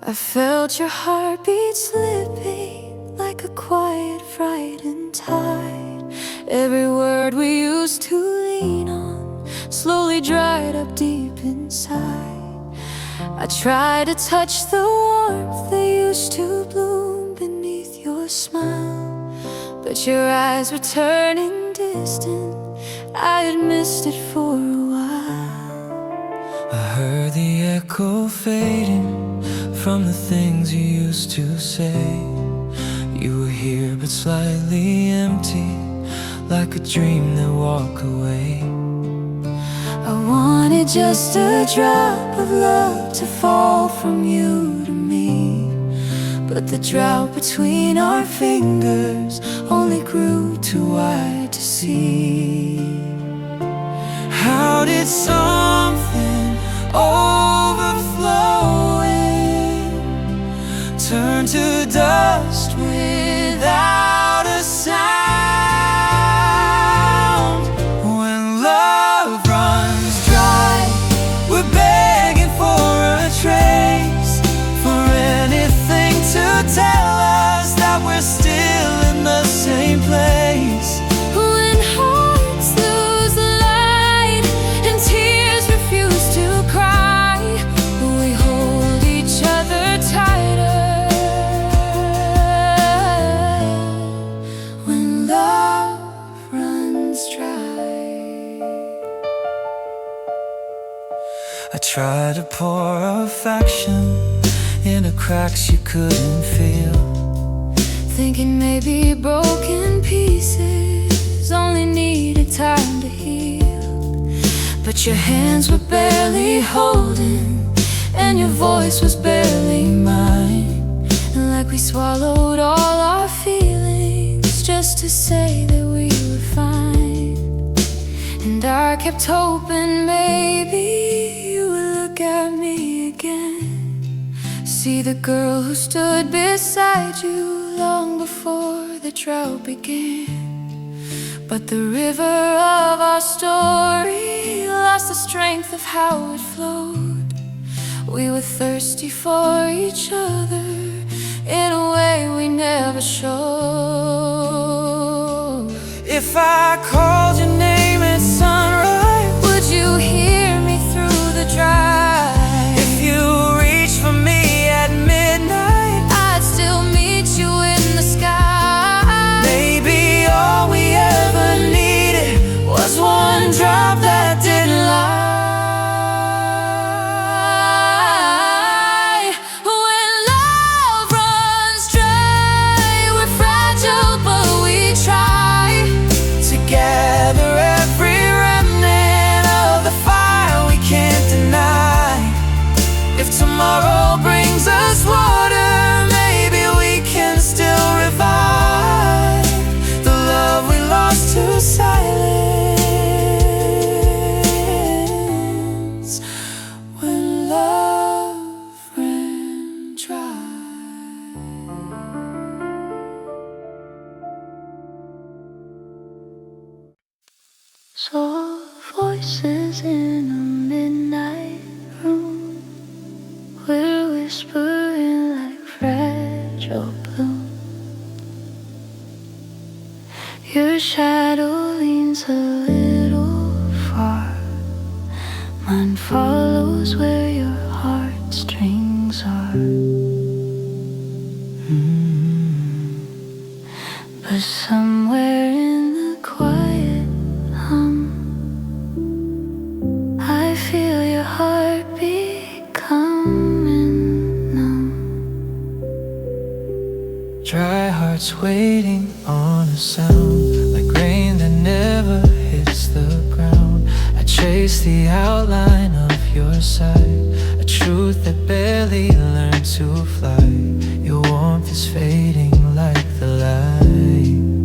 I felt your heartbeat slipping like a quiet, frightened tide. Every word we used to lean on slowly dried up deep inside. I tried to touch the warmth that used to bloom beneath your smile, but your eyes were turning distant. I had missed it for a while. I heard the echo fading from the things you used to say. You were here but slightly empty, like a dream that walked away. I wanted just a drop of love to fall from you to me, but the drought between our fingers only grew too wide to see. How did something overflowing turn to dust without a sound? When love runs dry, we're begging for a trace, for anything to tell us that we're still in the same place. When hearts lose light and tears refuse to cry, we hold each other tighter. When love runs dry, I tried to pour affection into cracks you couldn't feel, thinking maybe broken pieces only needed time to heal. But your hands were barely holding, and your voice was barely mine, and like we swallowed all our feelings just to say that we were fine. And I kept hoping maybe you would look at me again, see the girl who stood beside you long before the drought began. But the river of our story lost the strength of how it flowed. We were thirsty for each other in a way we never showed. If I called your name at sunrise, would you hear me through the drive? if you reached for me at midnight, I'd still meet you in the sky. maybe all we ever needed was one drop that didn't lie. When love runs dry, we're fragile but we try To gather every remnant of the fire we can't deny. If tomorrow brings us water, maybe we can still revive the love we lost to silence. When love ran dry. Soft voices in a midnight room, we're whispering like fragile bloom. Your shadow leans a little far, mine follows where your heartstrings are. But somewhere in the quiet hum, I feel your heartbeat coming numb. Dry hearts waiting on a sound, like rain that never hits the ground. I chase the outline of your side, a truth that barely learned to fly. Your warmth is fading like the light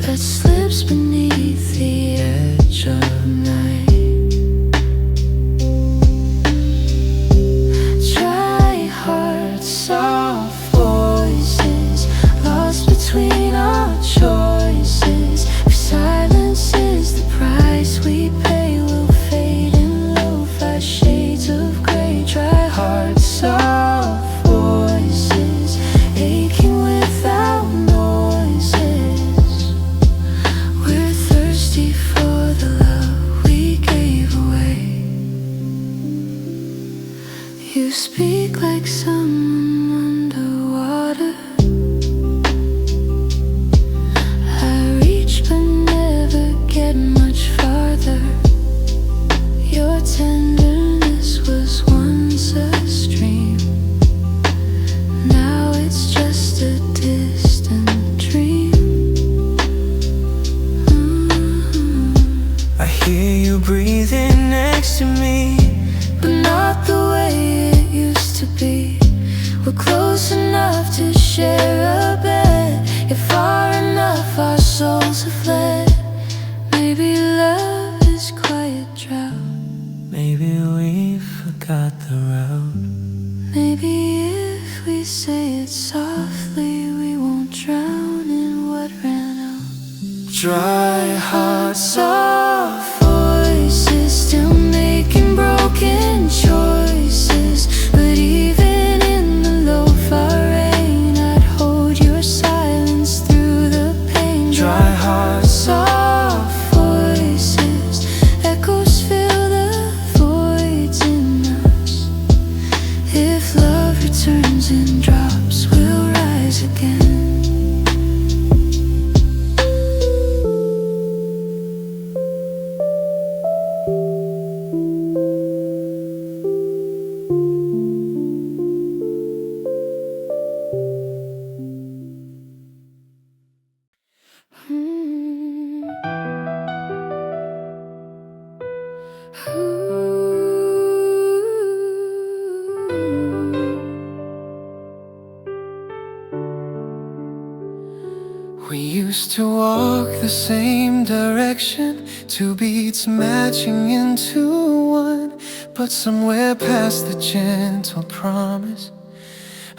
That slips beneath the edge of night. Dry hearts, soft voices, lost between our choices. If silence is the price we pay, we'll fade in lo-fi shades of gray. Dry hearts You speak like someone underwater. I reach but never get much farther. Your tenderness was once a stream. Now it's just a distant dream. I hear you breathing next to me, But not the way it used to be. We're close enough to share a bed, yet far enough our souls have fled. Maybe love is quiet drought. maybe we forgot the route. Maybe if we say it softly, we won't drown in what ran out. Dry heart, Soft voices still making broken choices. But even in the lo-fi rain, I'd hold your silence through the pain. dry heart, Soft voices, echoes fill the voids in us. If love returns in drops, we'll rise again. we used to walk the same direction, two beats matching into one. But somewhere past the gentle promise,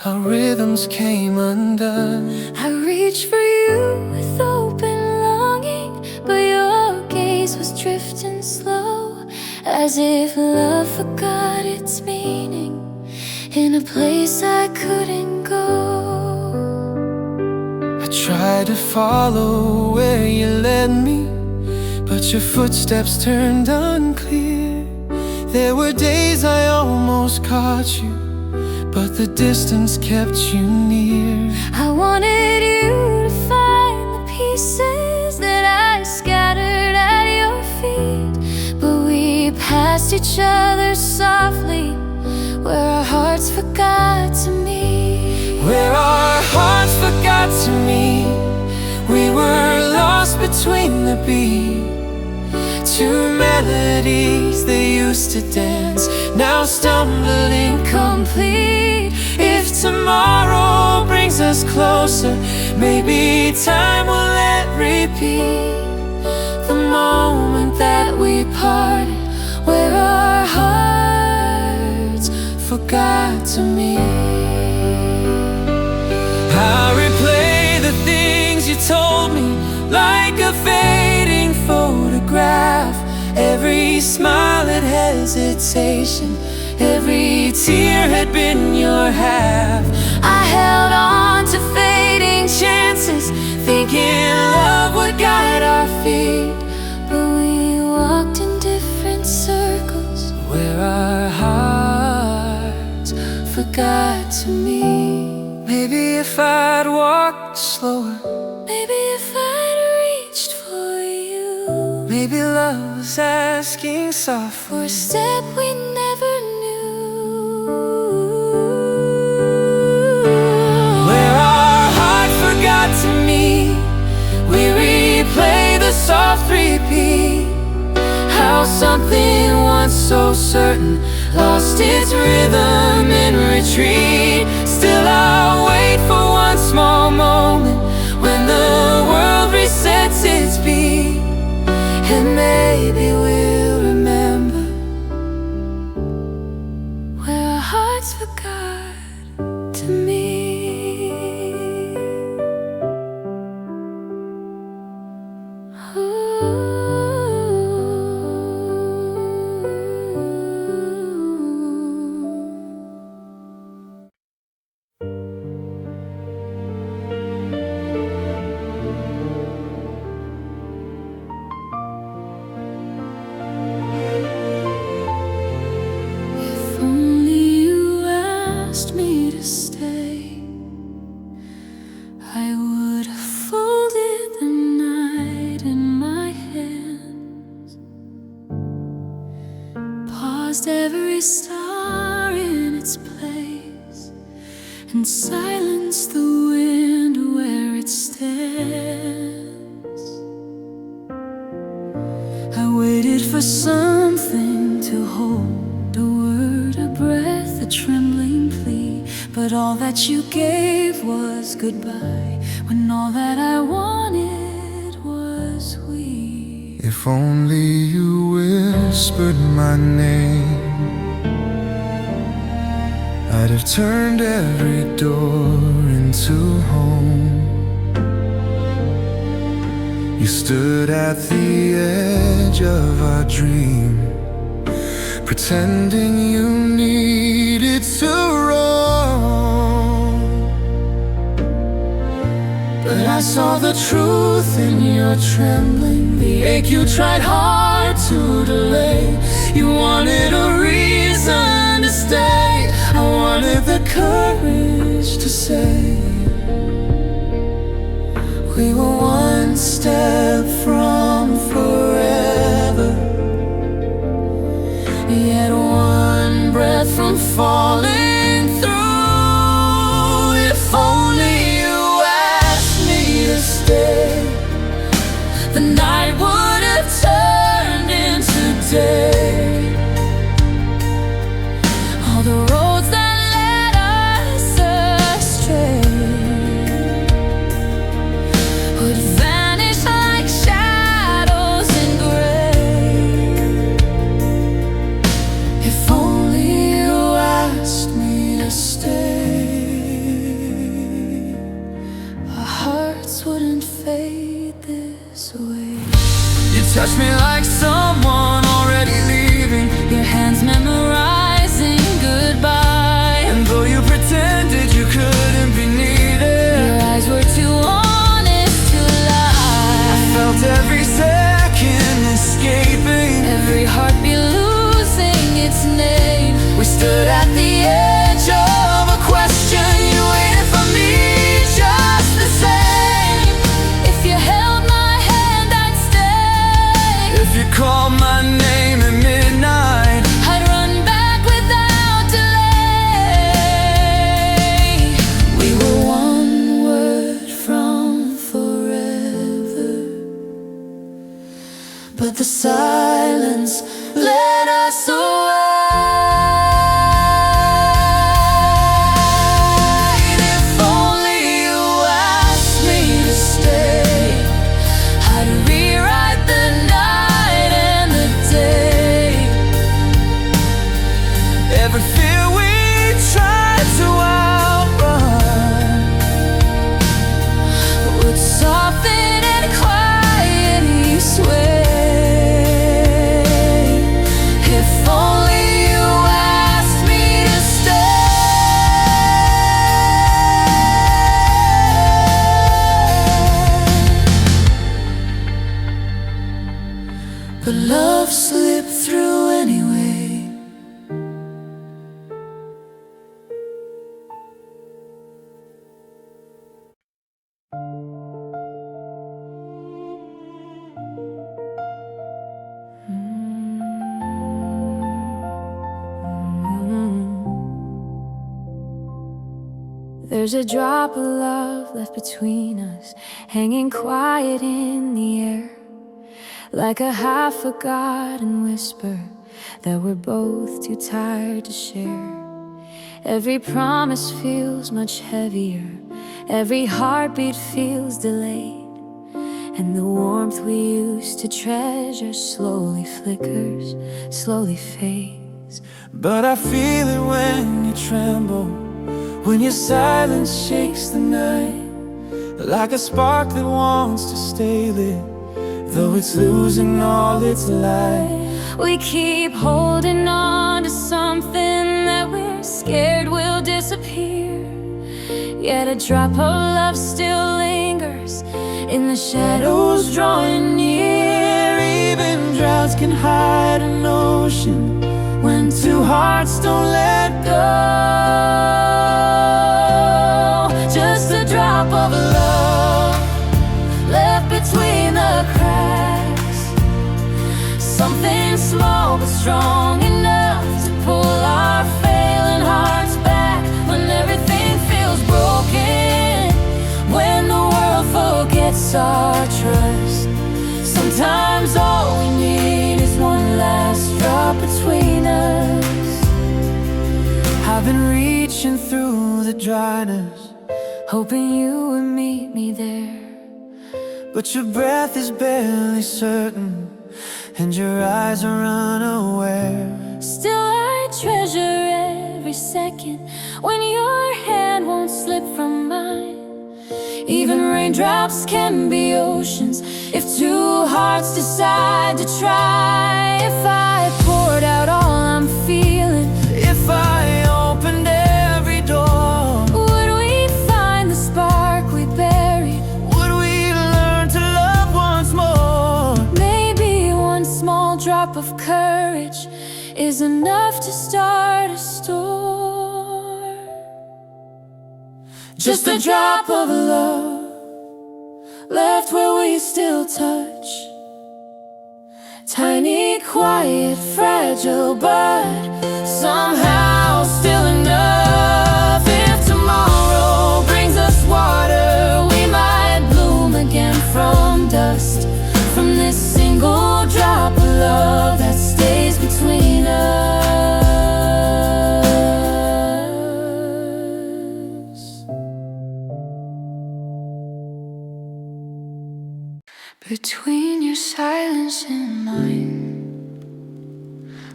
our rhythms came undone. I reached for you with open longing, but your gaze was drifting slow, as if love forgot its meaning in a place I couldn't go. I tried to follow where you led me, but your footsteps turned unclear. There were days I almost caught you, but the distance kept you near. I wanted you to find the pieces that I scattered at your feet, but we passed each other softly, where our hearts forgot to meet. Where our hearts forgot to meet, we were lost between the beat. Two melodies that used to dance, now stumble incomplete. If tomorrow brings us closer, maybe time will let repeat the moment that we parted, where our hearts forgot to meet. I replay the things you told me like a fading photograph. Every smile had hesitation, every tear had been your half. I held on to fading chances, thinking love would guide our feet, but we walked in different circles, Where our hearts forgot to meet. maybe if I'd walked slower, Maybe if I'd reached for you, maybe love was asking softly for a step we never knew. Where our hearts forgot to meet, we replay the soft repeat. How something once so certain lost its rhythm in retreat. Still I'll wait for one small moment when the world resets its beat, and maybe we'll remember Where our hearts forgot to meet. If only you and silence the wind where it stands. I waited for something to hold, a word, a breath, a trembling plea, but all that you gave was goodbye, when all that I wanted was we. If only you whispered my name, I'd have turned every door into home. You stood at the edge of our dream, pretending you needed to roam. But I saw the truth in your trembling, the ache you tried hard to delay. You wanted a reason to stay, I wanted the courage to say we were one step from forever, yet one breath from falling through. If only you asked me to stay, the night would have turned into day. All the roads that led us astray would vanish like shadows in gray. If only you asked me to stay, our hearts wouldn't fade this way. You touched me like someone already leaving, your hands memorizing goodbye. And though you pretended you couldn't be needed, your eyes were too honest to lie. I felt every second escaping, every heartbeat losing its name. We stood at the edge of a question, you waited for me just the same. If you held my hand, I'd stay. If you called my name at midnight, I'd run back without delay. We were one word from forever, but the silence led us away. If only you asked me to stay, I'd rewrite the night and the day. Every fear we tried to outrun would soften and quiet each way. If only you asked me to stay, but love slipped through anyway. There's a drop of love left between us, hanging quiet in the air, like a half-forgotten whisper that we're both too tired to share. Every promise feels much heavier, every heartbeat feels delayed, and the warmth we used to treasure slowly flickers, slowly fades. but I feel it when you tremble, when your silence shakes the night, like a spark that wants to stay lit, though it's losing all its light. We keep holding on to something that we're scared will disappear, yet a drop of love still lingers in the shadows drawing near. Even droughts can hide an ocean when two hearts don't let go. Just a drop of love left between the cracks, something small but strong enough to pull our failing hearts back when everything feels I've been reaching through the dryness, hoping you would meet me there. but your breath is barely certain, and your eyes are unaware. Still I treasure every second when your hand won't slip from mine. Even raindrops can be oceans if two hearts decide to try. If I poured out all I'm feeling, If I opened every door, would we find the spark we buried? would we learn to love once more? Maybe one small drop of courage is enough to start a storm. Just a drop of love left where we still touch. Tiny, quiet, fragile, but somehow still enough. If tomorrow brings us water, we might bloom again from dust, from this single drop of love that stays between us. Between your silence and mine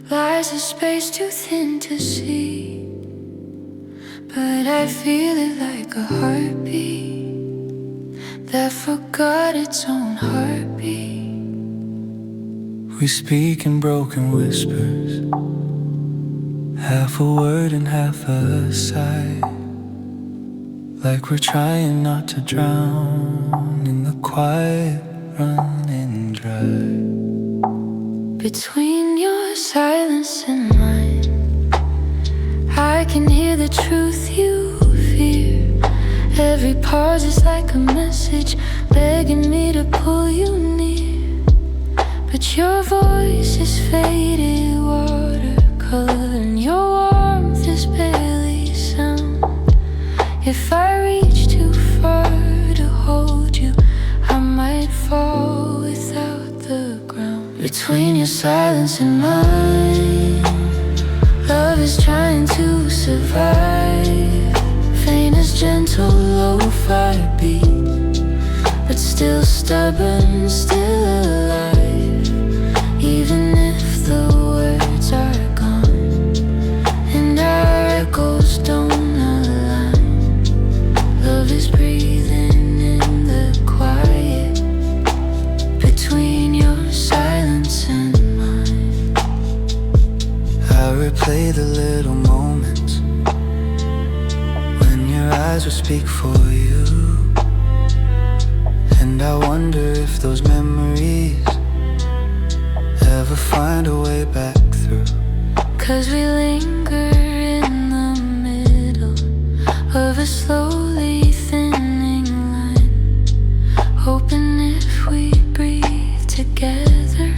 lies a space too thin to see, but I feel it like a heartbeat that forgot its own heartbeat. We speak in broken whispers, half a word and half a sigh, like we're trying not to drown in the quiet running dry. Between your silence and mine, I can hear the truth you fear. Every pause is like a message begging me to pull you near. But your voice is faded watercolor, and your warmth is barely sound. If I reach too far to hold you, I might fall without the ground. Between your silence and mine, love is trying to survive. Faint as gentle lo-fi beat, but still stubborn, still alive. Even if the words are gone and our echoes don't align, love is breathing in the quiet between your silence and mine. I replay the little moments when your eyes would speak for you, and I wonder if those memories ever find a way back through. 'Cause we linger in the middle of a slowly thinning line, hoping if we breathe together,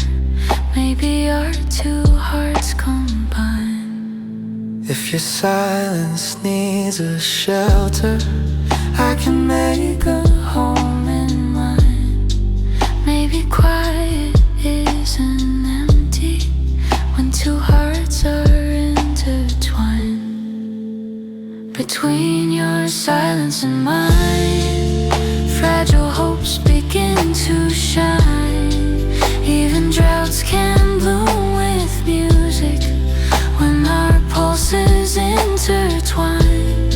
maybe our two hearts combine. If your silence needs a shelter, I can make a home in mine. Maybe quiet isn't empty when two hearts are intertwined. Between your silence and mine, fragile hopes begin to shine. Even droughts can bloom with music when our pulses intertwine.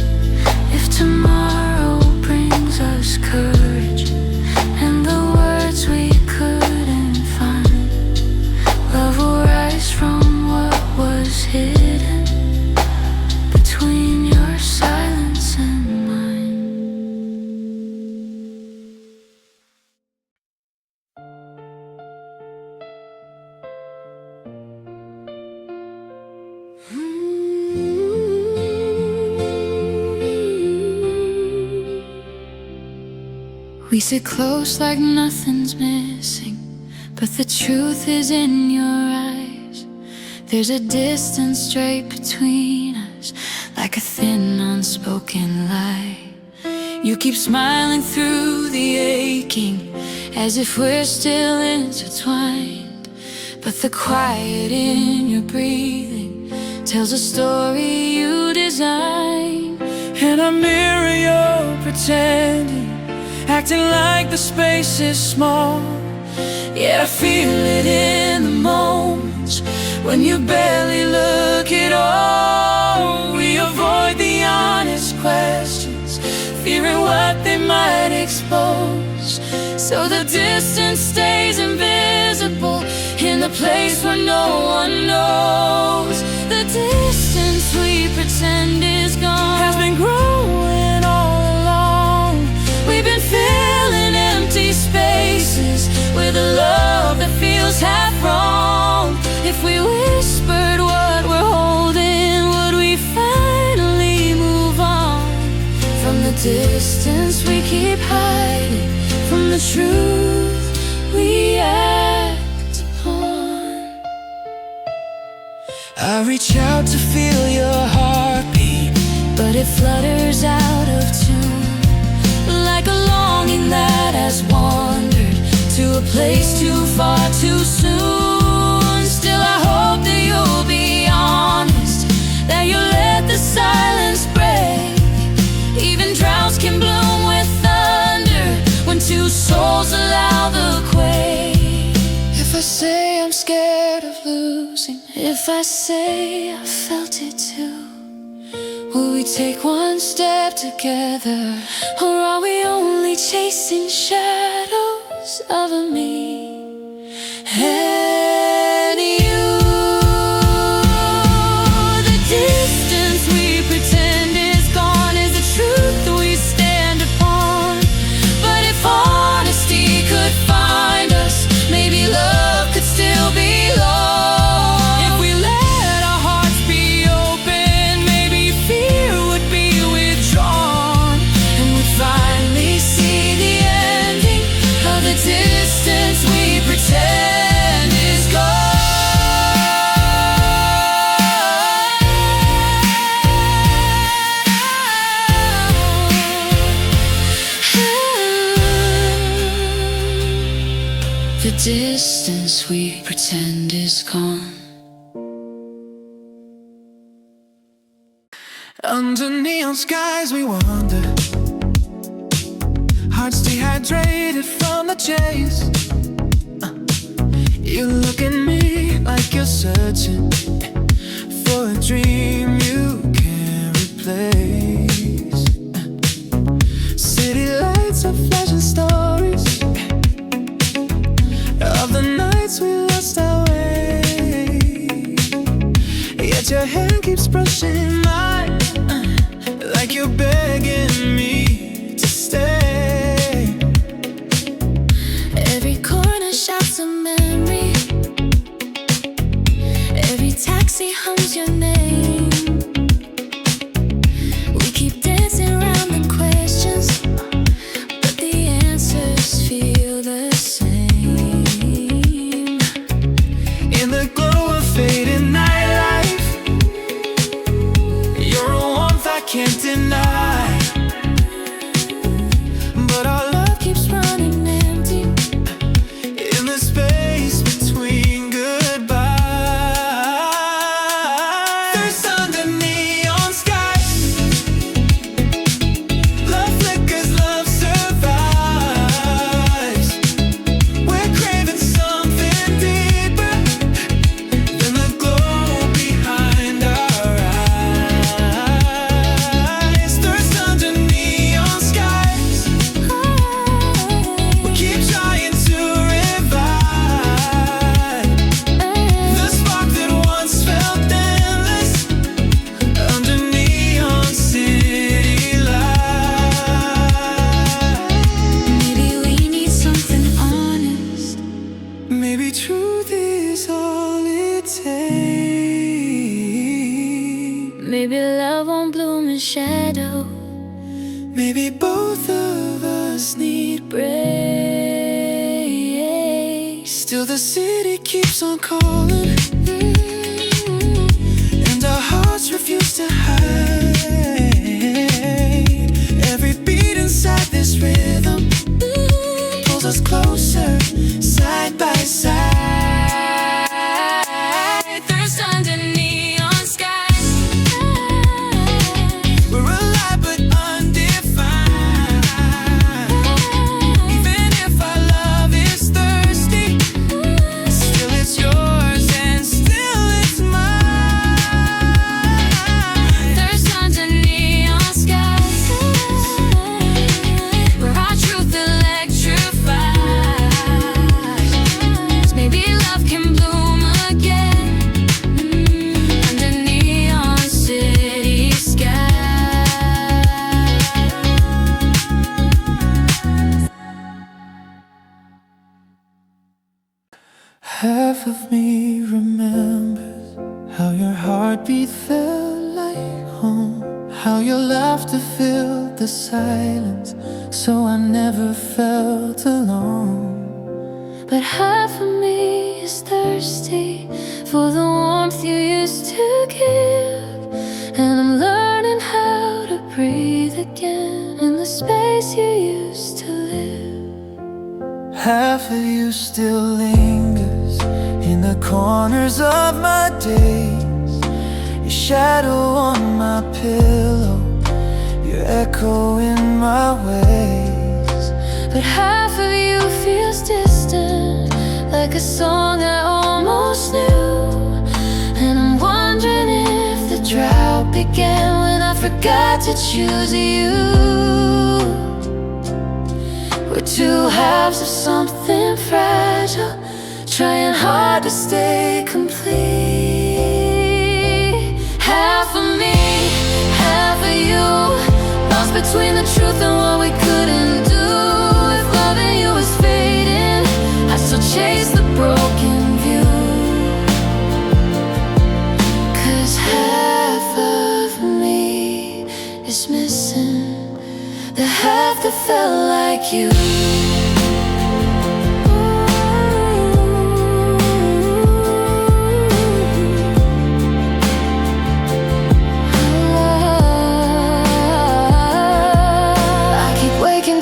If tomorrow brings us courage and the words we couldn't find, love will rise from what was hidden between your silence and mine. We sit close like nothing's missing, but the truth is in your eyes. There's a distance straight between us, like a thin unspoken lie. You keep smiling through the aching, as if we're still intertwined. But the quiet in your breathing tells a story you design. And I mirror your pretending, acting like the space is small. Yet I feel it in the moments when you barely look at all. We avoid the honest questions, fearing what they might expose. So the distance stays invisible in the place where no one knows. The distance we pretend is gone has been growing all along. We've been filling empty spaces with a love that feels half wrong. If we whispered what we're holding, would we finally move on from the distance we keep hiding from the truth we act upon? I reach out to feel your heartbeat, but it flutters out of tune, like a longing that has wandered to a place too far too soon. Still I hope that you'll be honest, that you'll let the silence break. Even droughts can bloom with thunder when two souls allow the quake. If I say I'm scared of losing, if I say I felt it too, will we take one step together, or are we only chasing shadows of a me and you? The distance we pretend is gone is the truth we stand upon. But if honesty could find us, maybe love could still be lost. If we let our hearts be open, maybe fear would be withdrawn, and we'd finally see the ending of the distance we pretend is gone. The distance we pretend is gone. Under neon skies we wander, hearts dehydrated from the chase. You look at me like you're searching for a dream you can't replace. City lights are flashing stories of the nights we lost our way. Yet your hand keeps brushing mine, like you're begging me to stay. Every corner shouts a memory, every taxi hums your name. We keep dancing around the questions, but the answers feel the same. In the glow of fading nightlife, you're a warmth I can't deny. But our love Keeps running empty, in the space between goodbyes. Thirst under neon skies, love flickers, love survives. We're craving something deeper than the glow behind our eyes. Thirst under neon skies, we keep trying to revive the spark that once felt endless under neon city lights. maybe we need something honest. Maybe truth is all it takes. Maybe love won't bloom in shadow. Maybe both of us need Break. Still the city keeps on calling, and our hearts refuse to hide. Every beat inside this rhythm pulls us closer, side by side. Thirst under neon sky. half of me remembers how your heartbeat felt like home, how your laughter filled the silence, so I never felt alone. But half of me is thirsty for the warmth you used to give, and I'm learning how to breathe again in the space you used to live. Half of you still lingers in the corners of my days, your shadow on my pillow, your echo in my ways. But half of you feels distant, like a song I almost knew, and I'm wondering if the drought began when I forgot to choose you. We're two halves of something fragile, trying hard to stay complete. Half of me, half of you, lost between the truth and what we couldn't do. If loving you was fading, I still chase the broken view. 'Cause half of me is missing, the half that felt like you.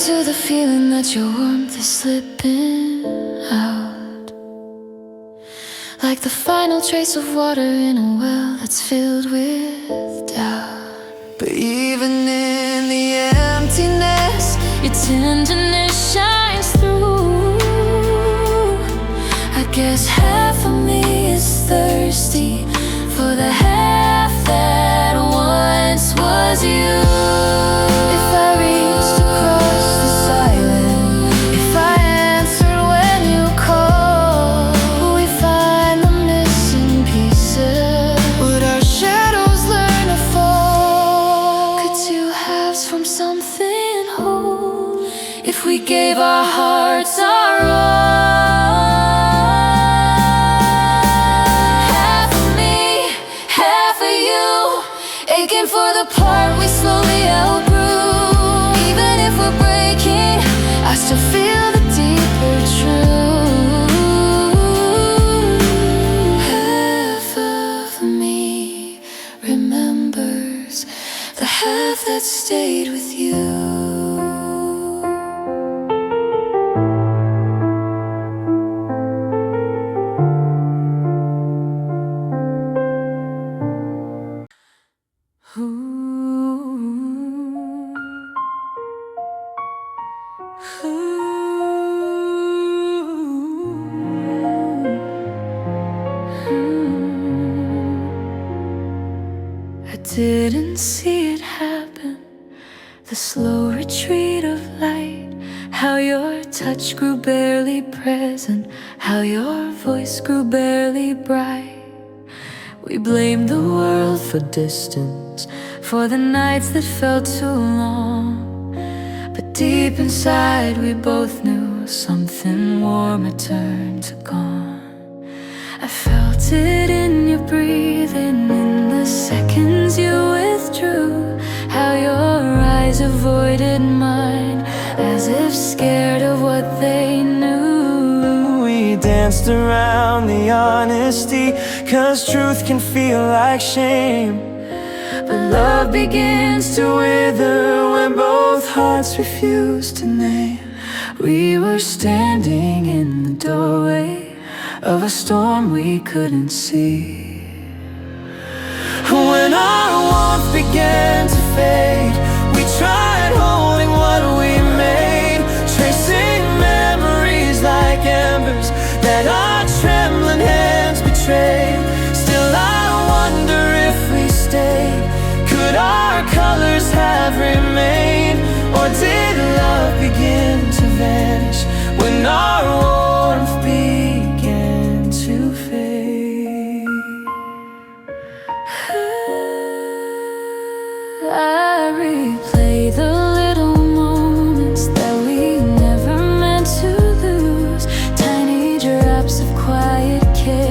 To the feeling that your warmth is slipping out, like the final trace of water in a well that's filled with doubt. But even in the emptiness, your tenderness shines through. I guess half of me is thirsty for the half that once was you. If I reached across the silence, if I answered when you called, will we find the missing pieces? would our shadows learn to fall? Could two halves from something whole, if we gave our hearts our all? Half of me, half of you, aching for the part we slowly outgrew. Even if we're breaking, I still feel the deeper truth. Half of me remembers the half that stayed with you. I didn't see it happen, the slow retreat of light, how your touch grew barely present, how your voice grew barely bright. We blamed the world for distance, for the nights that felt too long, but deep inside we both knew something warmer turned to gone. I felt it in your breathing, in the seconds you withdrew, how your eyes avoided mine, as if scared of what they knew. we danced around the honesty, 'cause truth can feel like shame. But love begins to wither when both hearts refuse to name. We were standing in the doorway of a storm we couldn't see. When our warmth began to fade, we tried holding what we made, tracing memories like embers that our trembling hands betrayed. Still I wonder if we stayed, could our colors have remained, or did love begin to vanish when our warmth began to fade? I replay the little moments that we never meant to lose, tiny drops of quiet care.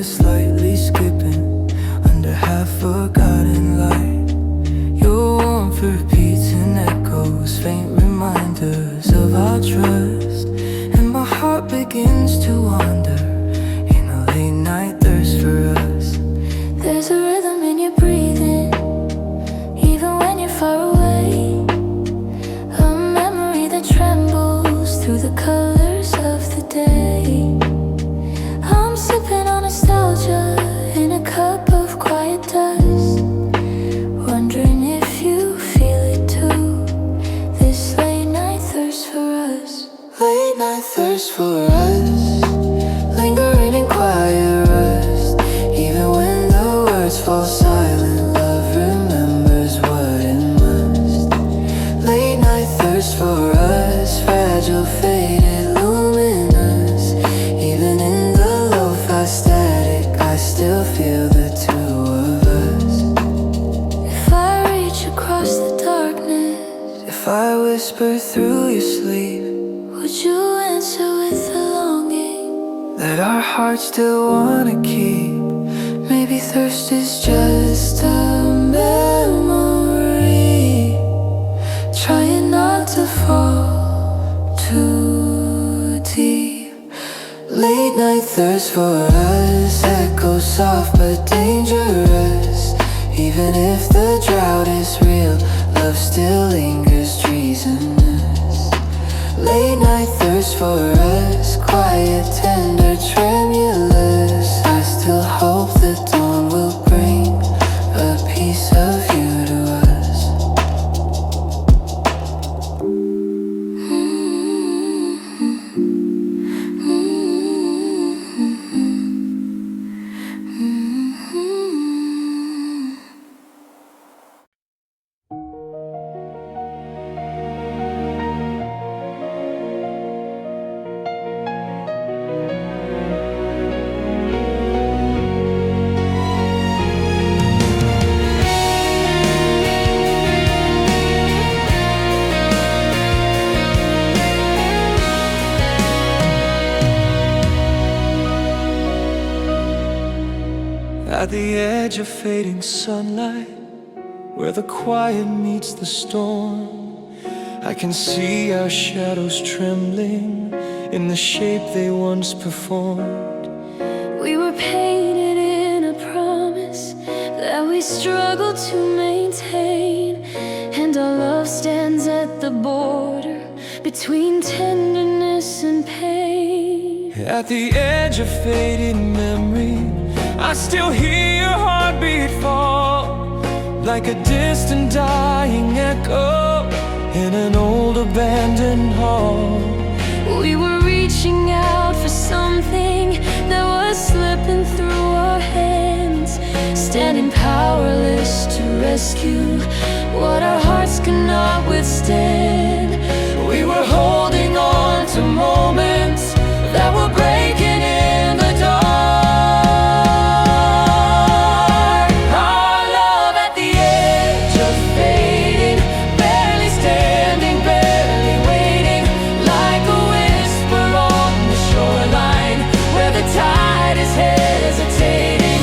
slightly skipping under half-forgotten light. Your warmth repeats and echoes, faint reminders of our trust. And my heart begins to wander in a late night thirst for us. There's a rhythm in your breathing, even when you're far away. A memory that trembles through the colors of the day. I'm sipping on nostalgia in a cup of quiet dust, wondering if you feel it too. This late night thirst for us. Late night thirst for us, lingering in quiet rust. Even when the words fall silent, love remembers what it must. Late night thirst for us, fragile, faded, luminous. Even in the lo-fi static, I still feel the two of us. If I reach across the darkness, If I whisper through your sleep would you answer with a longing that our hearts still wanna keep? Maybe thirst is just a memory, trying not to fall too deep. Late night thirst for us, echoes soft but dangerous. Even if the drought is real, love still lingers treasonous. Late night thirst for us, quiet, tender, tremulous. I still hope the dawn will bring a piece of you to us. At the edge of fading sunlight, where the quiet meets the storm, I can see our shadows trembling in the shape they once performed. we were painted in a promise that we struggled to maintain, and our love stands at the border between tenderness and pain. At the edge of fading memory, I still hear your heartbeat fall, like a distant dying echo in an old abandoned hall. We were reaching out for something that was slipping through our hands, standing powerless to rescue what our hearts could not withstand. We were holding on to moments that were breaking in the dark. Our love at the edge of fading, barely standing, barely waiting, like a whisper on the shoreline where the tide is hesitating.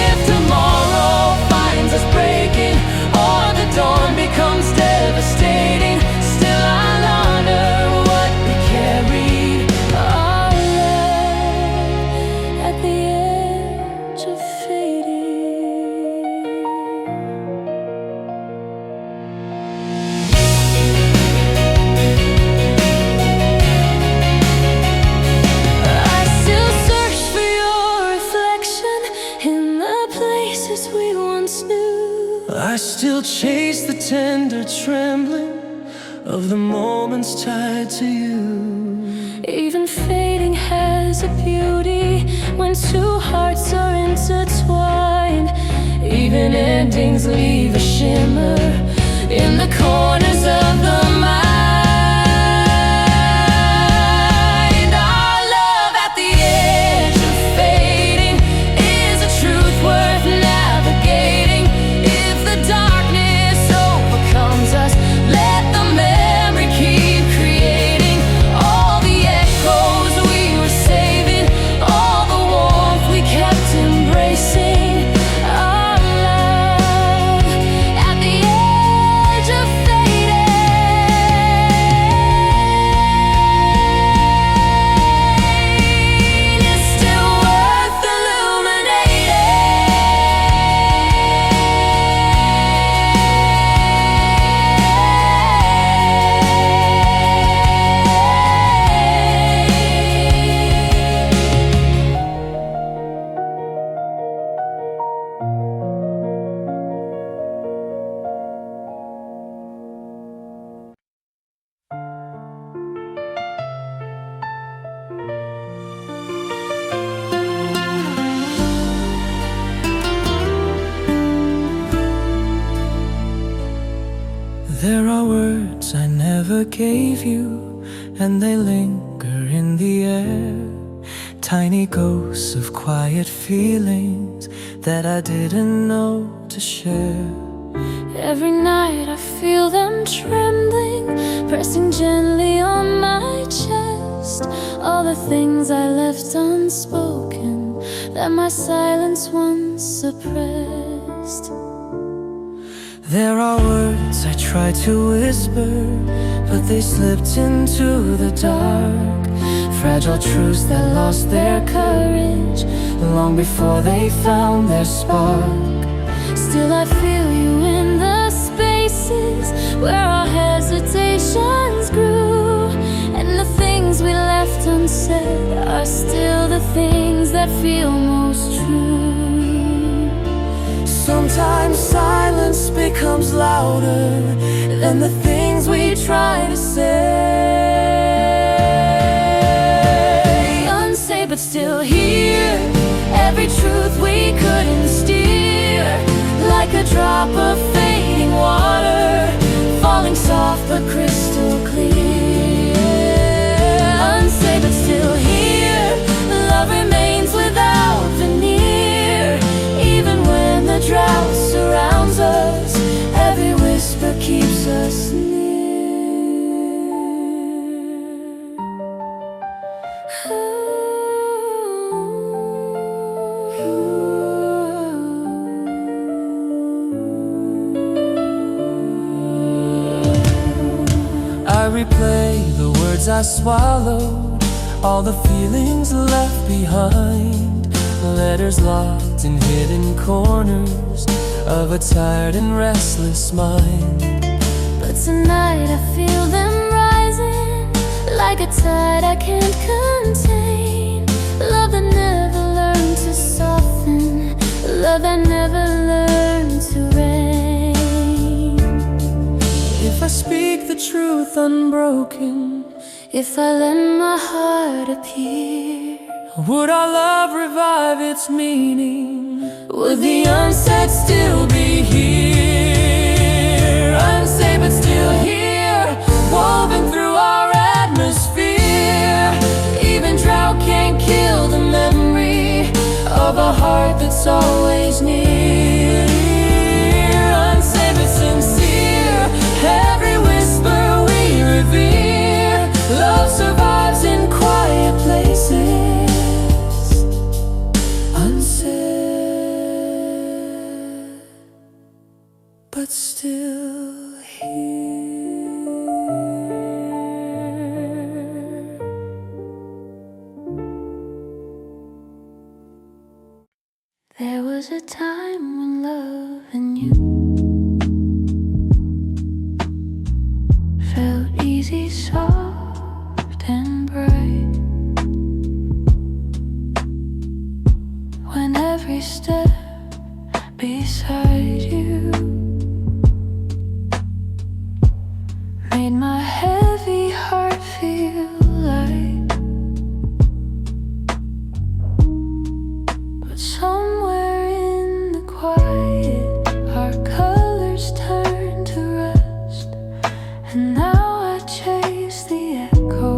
If tomorrow finds us breaking or the dawn becomes devastating, still I'll honor what we carried. Our love at the edge of fading. I still search for your reflection in the places we once knew. I still chase the tender trembling of the moments tied to you. Even fading has a beauty when two hearts are intertwined. Even endings leave a shimmer in the corners of the mind. Our love at the edge of fading is a truth worth navigating. If the darkness overcomes us, let the memory keep creating all the echoes we were saving, all the warmth we kept in never gave you, and they linger in the air. Tiny ghosts of quiet feelings that I didn't know to share. Every night I feel them trembling, pressing gently on my chest. All the things I left unspoken, that my silence once suppressed. There are words I try to whisper, but they slipped into the dark. Fragile truths that lost their courage long before they found their spark. Still I feel you in the spaces where our hesitations grew, and the things we left unsaid are still the things that feel most true. Sometimes silence becomes louder than the things we try to say. Unsaid but still here, every truth we couldn't steer, like a drop of fading water, falling soft but crystal clear. Unsaid but still here, love remains without veneer. Even when the drought surrounds us, every whisper keeps us near. I replay the words I swallowed, all the feelings left behind, letters locked in hidden corners of a tired and restless mind. But tonight I feel them rising, like a tide I can't contain. Love that never learned to soften, love that never learned to rain. If I speak the truth unbroken, if I let my heart appear, would our love revive its meaning? would the unsaid still be here? Unsaid but still here, woven through our atmosphere. Even drought can't kill the memory of a heart that's always near. Unsaid but sincere, every whisper we revere. Love survives in quiet places. Unsaid but still here. There was a time when loving you felt easy, soft and bright, when every step beside you made my heavy heart feel light. But somewhere in the quiet, our colors turned to rust, and now I chase the echo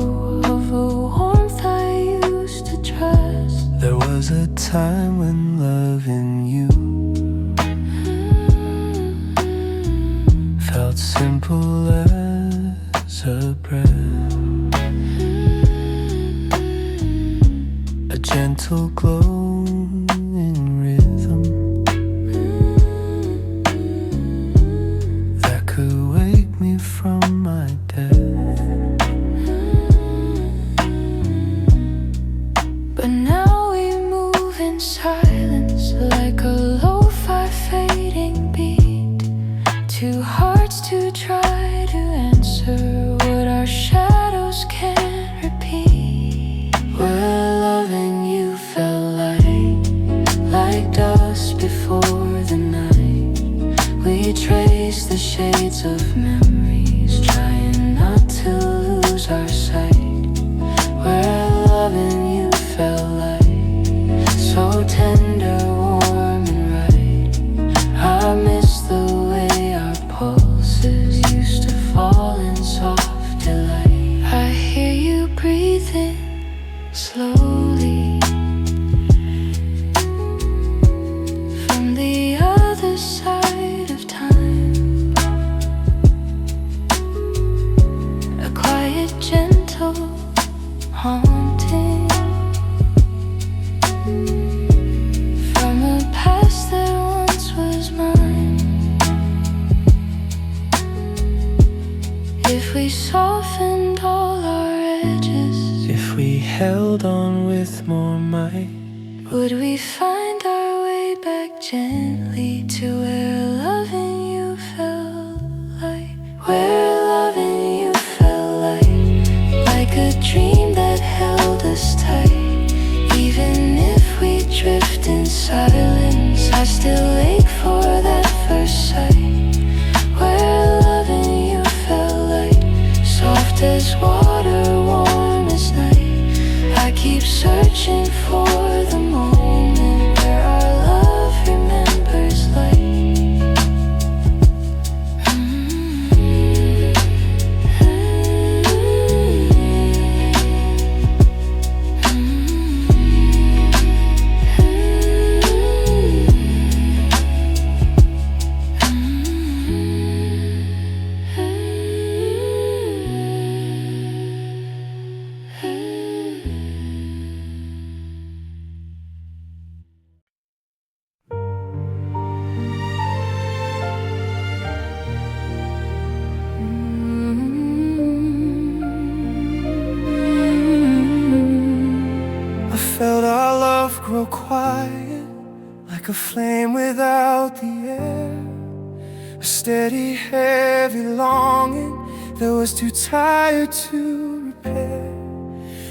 of a warmth I used to trust. There was a time when loving you felt simple as a breath, a gentle glow in rhythm that could wake me from my death. But now we move in silence, like a lo-fi fading beat. Two hearts to try to answer what our shadows can't repeat. Where loving you felt like dust before the night. We traced the shades of memories, trying not to lose our sight. Where loving you felt so tender, warm and right. I miss the way our pulses used to fall in soft Would we find our way back gently to where loving you felt like, where loving you felt like a dream that held us tight? Even if we drift in silence, I still ache for that first sight, where loving you felt like, soft as water, warm as night. I keep searching for the moment where our love remembers light. I felt our love grow quiet, like a flame without the air. A steady, heavy longing that was too tired to repair.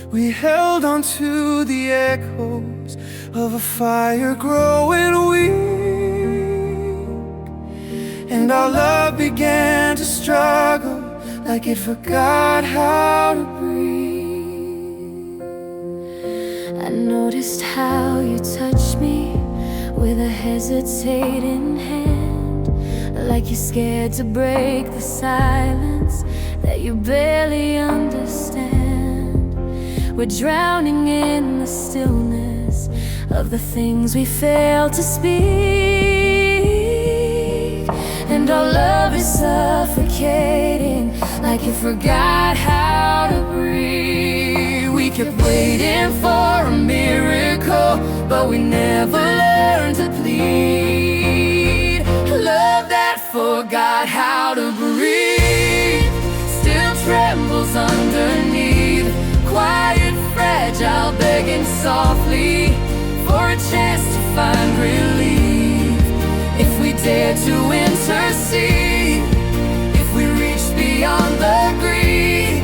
We held on to the echoes of a fire growing weak, and our love began to struggle like it forgot how to breathe. I noticed how you touched me with a hesitating hand, like you're scared to break the silence that you barely understand. We're drowning in the stillness of the things we fail to speak, and our love is suffocating like it forgot how to breathe. We kept waiting for a miracle, but we never learned to plead. Love that forgot how to breathe still trembles underneath, quiet, fragile, begging softly for a chance to find relief. If we dare to intercede, if we reach beyond the grief,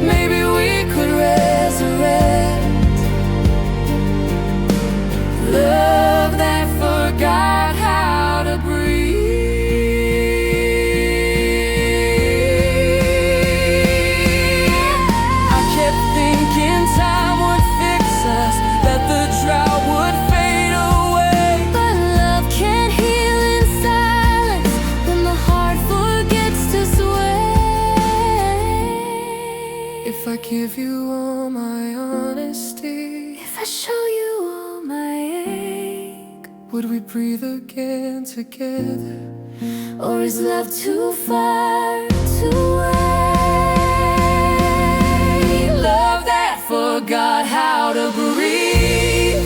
maybe we could resurrect love that forgot how to breathe. I kept thinking time would fix us, that the drought would fade away. But love can't heal in silence when the heart forgets to sway. If I give you all my honesty, If I show you all my ache, would we breathe again together? or is love too far to wait? Love that forgot how to breathe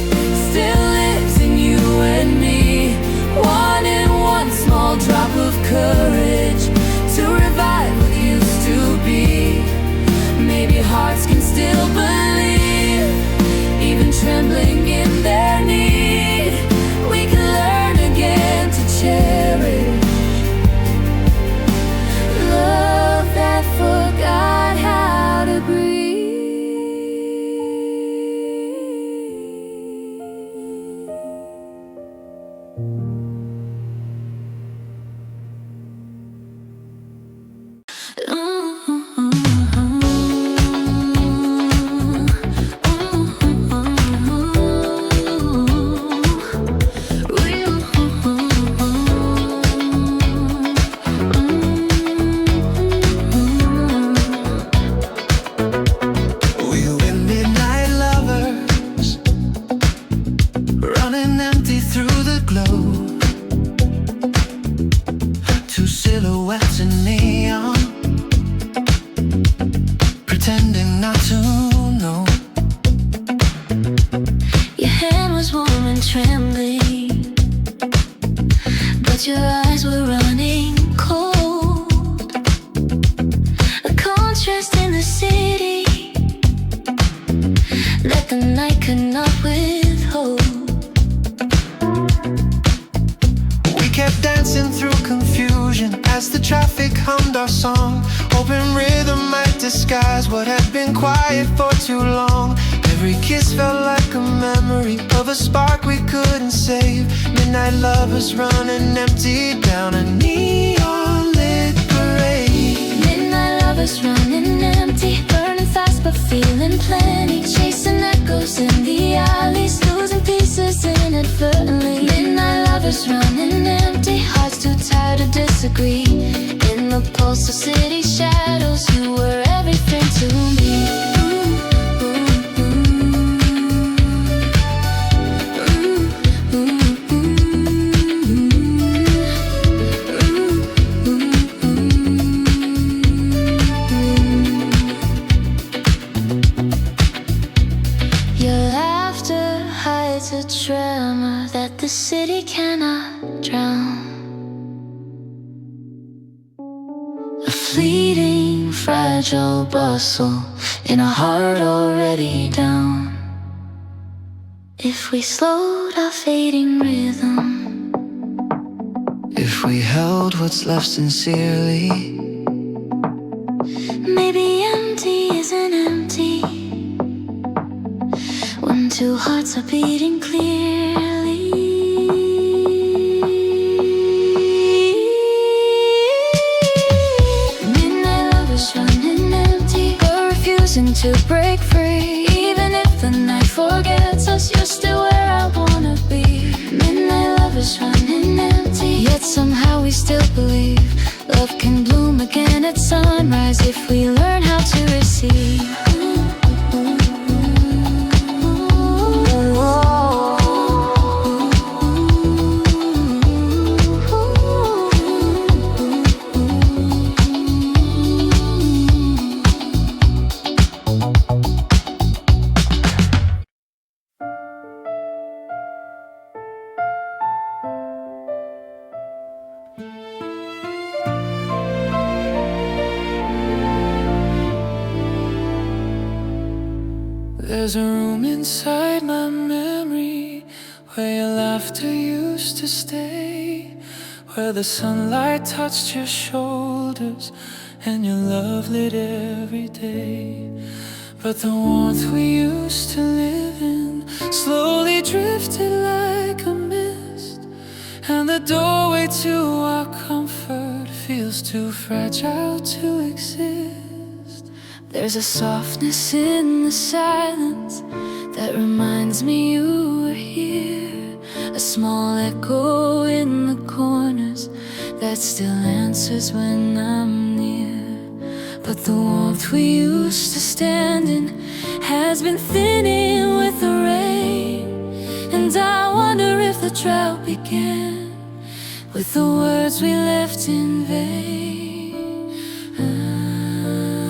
still lives in you and me, wanting one small drop of courage to revive what used to be. Maybe hearts can still believe, even trembling in their need. We can learn again to cherish love that forgot how to breathe. We were midnight lovers, running empty through the glow. Two silhouettes in neon, pretending not to know. Your hand was warm and trembling, but your eyes were running cold. A contrast in the city that the night could not withhold. dancing through confusion as the traffic hummed our song. Open rhythm might disguise what had been quiet for too long. Every kiss felt like a memory of a spark we couldn't save. Midnight lovers running empty down a neon lit parade. Midnight lovers running empty, burning fast but feeling plenty, chasing echoes in the alleys, losing pieces inadvertently. Midnight lovers running empty, hearts too tired to disagree. In the pulse of city shadows, you were everything to me. A tremor that the city cannot drown. A fleeting, fragile bustle in a heart already down. If we slowed our fading rhythm, if we held what's left sincerely, maybe empty isn't empty when two hearts are beating clearly. Midnight lovers running empty, but refusing to break free. Even if the night forgets us, you're still where I wanna be. Midnight lovers running empty, yet somehow we still believe love can bloom again at sunrise if we learn how to receive. There's a room inside my memory where your laughter used to stay, where the sunlight touched your shoulders and your love lit every day. But the warmth we used to live in slowly drifted like a mist, and the doorway to our comfort feels too fragile to exist. There's a softness in the silence that reminds me you were here, a small echo in the corners that still answers when I'm near. But the warmth we used to stand in has been thinning with the rain, and I wonder if the drought began with the words we left in vain.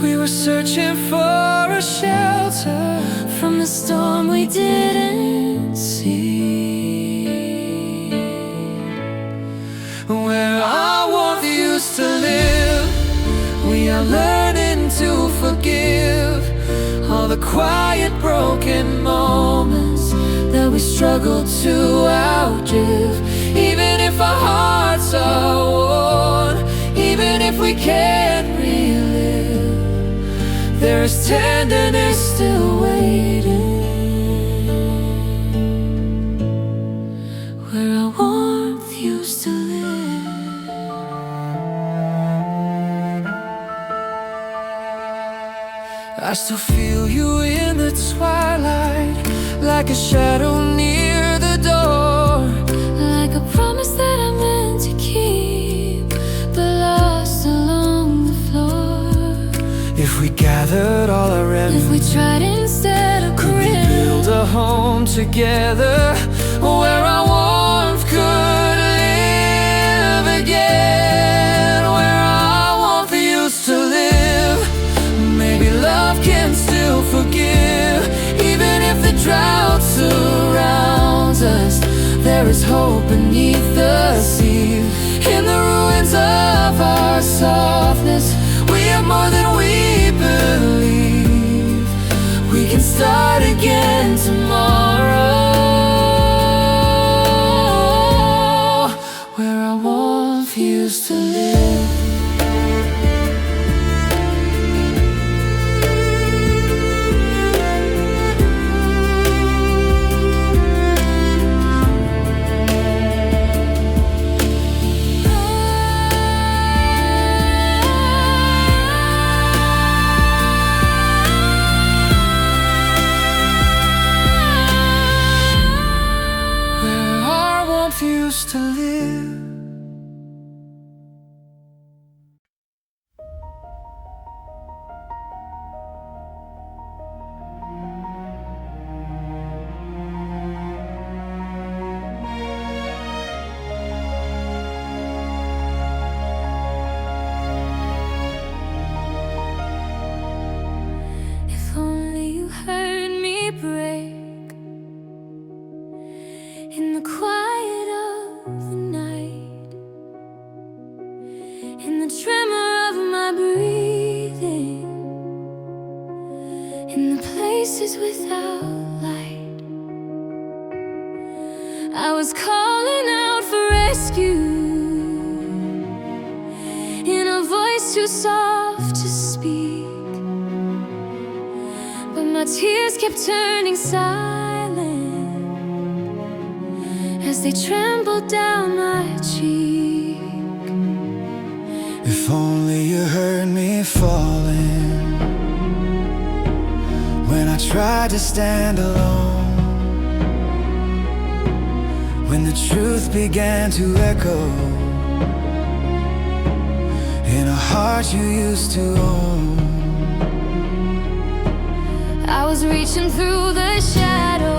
We were searching for a shelter from the storm we didn't see, where our warmth used to live. We are learning to forgive all the quiet broken moments that we struggle to outgive. Even if our hearts are worn, even if we can't relive, there is tenderness still waiting, where our warmth used to live. I still feel you in the twilight, like a shadow near the door, like a promise that I meant to keep, but lost along the floor. If we gathered all our remnants, if we tried instead of could we build a home together where our warmth could live again, where our warmth used to live. Maybe love can still forgive, even if the drought surrounds us. There is hope beneath the sea. In the ruins of our softness, we have more than we believe. We can start again tomorrow, where I want used to live. Used to live. If only you heard me break in the quiet of the night, in the tremor of my breathing, in the places without light. I was calling out for rescue in a voice too soft to speak, but my tears kept turning silent as they trembled down my cheek. If only you heard me falling when I tried to stand alone, when the truth began to echo in a heart you used to own. I was reaching through the shadows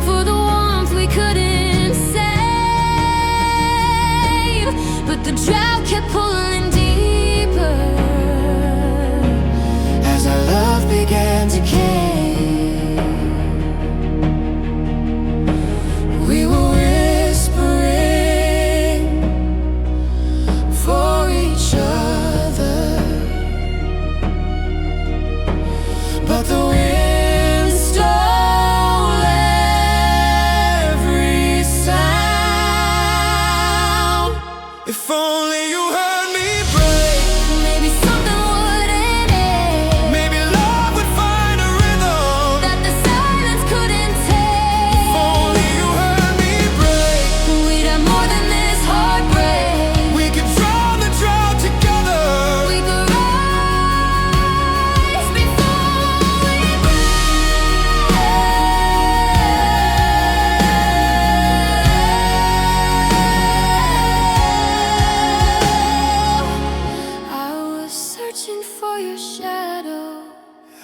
for the warmth we couldn't save, but the drought kept pulling deeper As our love began to decay, we were whispering for each other, but the wind stole every sound. If only you heard me break, maybe something wouldn't end, maybe love would find a rhythm that the silence couldn't take. If only you heard me break, We'd have more than this heartbreak. we could drown the drought together. We could rise before we break. I was searching for your shadow,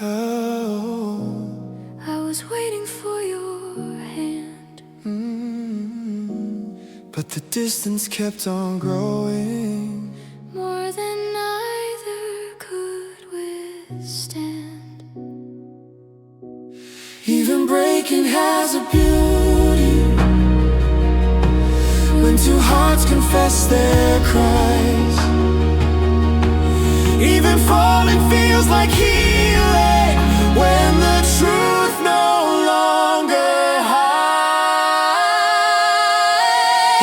Oh, I was waiting for your hand. but the distance kept on growing. More than either could withstand. Even breaking has a beauty when two hearts confess their cries. Even falling feels like healing when the truth no longer hides.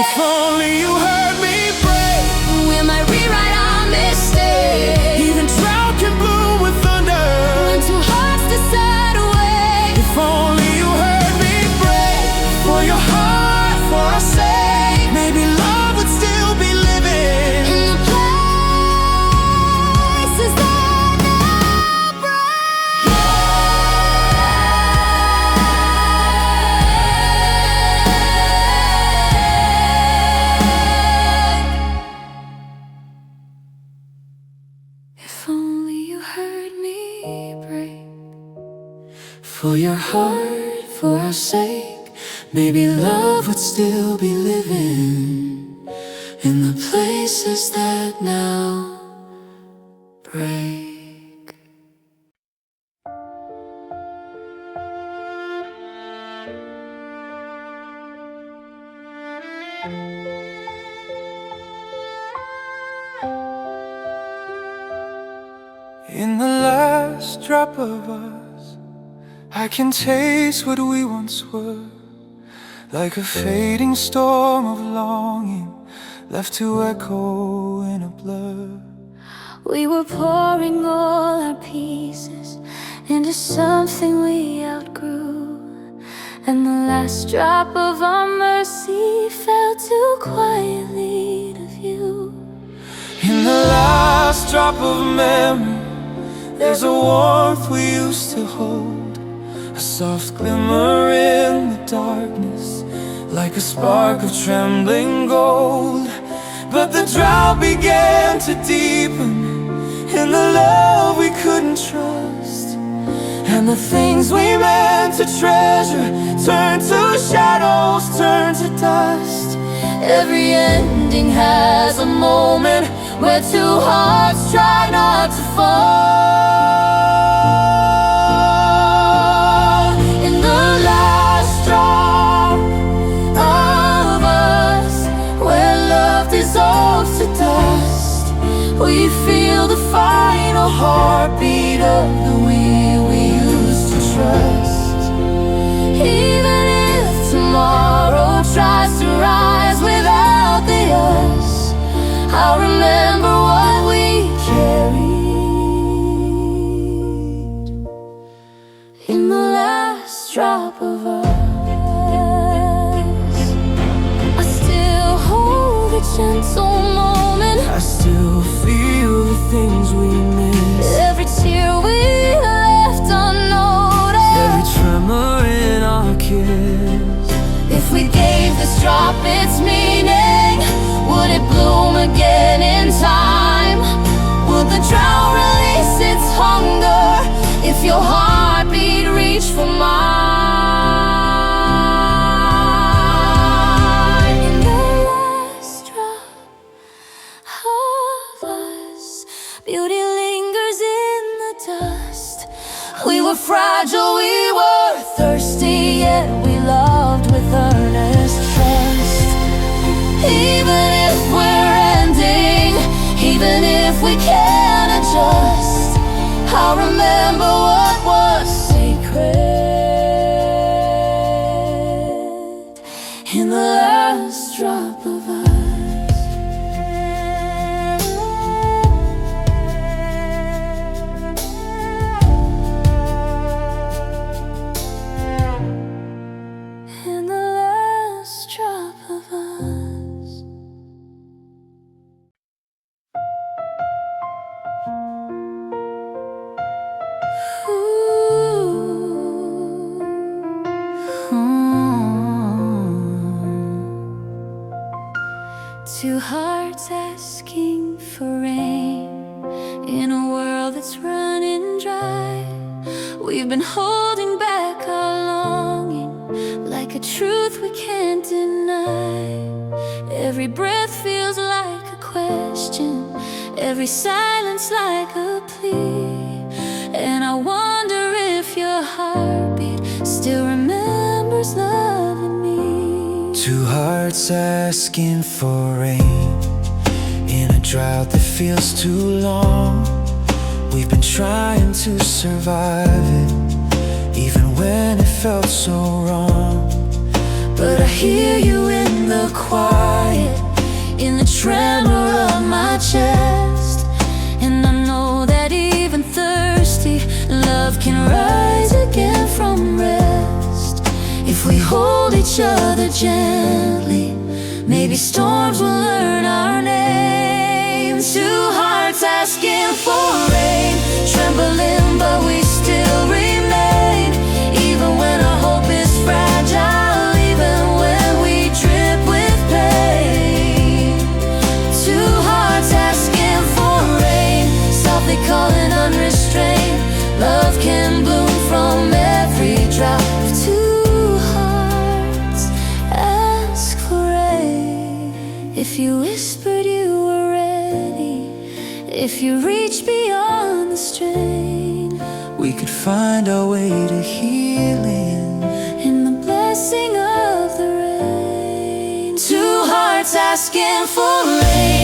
If only you heard me break, We might rewrite our mistakes. even drought can bloom with thunder. When two hearts decide to wait. If only you heard me break for your heart, for our sake, maybe love would still be living In the places that now break. If only you heard me break. for your heart, for our sake, maybe love would still be living in the places that now break. In the last drop of us, I can taste what we once were. like a fading storm of longing, left to echo in a blur. We were pouring all our pieces into something we outgrew, and the last drop of our mercy fell too quietly to view. In the last drop of memory, there's a warmth we used to hold, a soft glimmer in the darkness, like a spark of trembling gold. But the drought began to deepen in the love we couldn't trust, and the things we meant to treasure turned to shadows, turned to dust. Every ending has a moment where two hearts try not to fall. In the last drop of us, where love dissolves to dust, we feel the final heartbeat of the we used to trust. Even if tomorrow tries to rise without the us, I'll remember what we carried in the last drop of us. I still hold a gentle moment, I still feel the things we miss, every tear we left unnoticed, every tremor in our kiss. If we gave this drop its meaning, would it bloom again in time? Would the drought release its hunger if your heartbeat reached for mine? In the last drop of us, beauty lingers in the dust. We were fragile, we were thirsty, yet we loved with earnest trust. Even if we're ending, even if we can't adjust, I'll remember what was sacred in the last drop of us. In the last drop of us. Two hearts asking for rain in a world that's running dry. We've been holding back our longing like a truth we can't deny. Every breath feels like a question, every silence like a plea. And I wonder if your heartbeat still remembers loving me. Two hearts asking for rain in a drought that feels too long. We've been trying to survive it, even when it felt so wrong. But I hear you in the quiet, in the tremor of my chest. And I know that even thirsty love can rise again from rest. If we hold each other gently, maybe storms will learn our names. Two hearts asking for rain, trembling but we still remain. Even when our hope is fragile, even when we drip with pain. Two hearts asking for rain, softly calling unrestrained. Love can bloom from every drop. Two hearts ask for rain. If you whispered you were ready, if you reach beyond the strain, We could find our way to healing in the blessing of the rain. Two hearts asking for rain.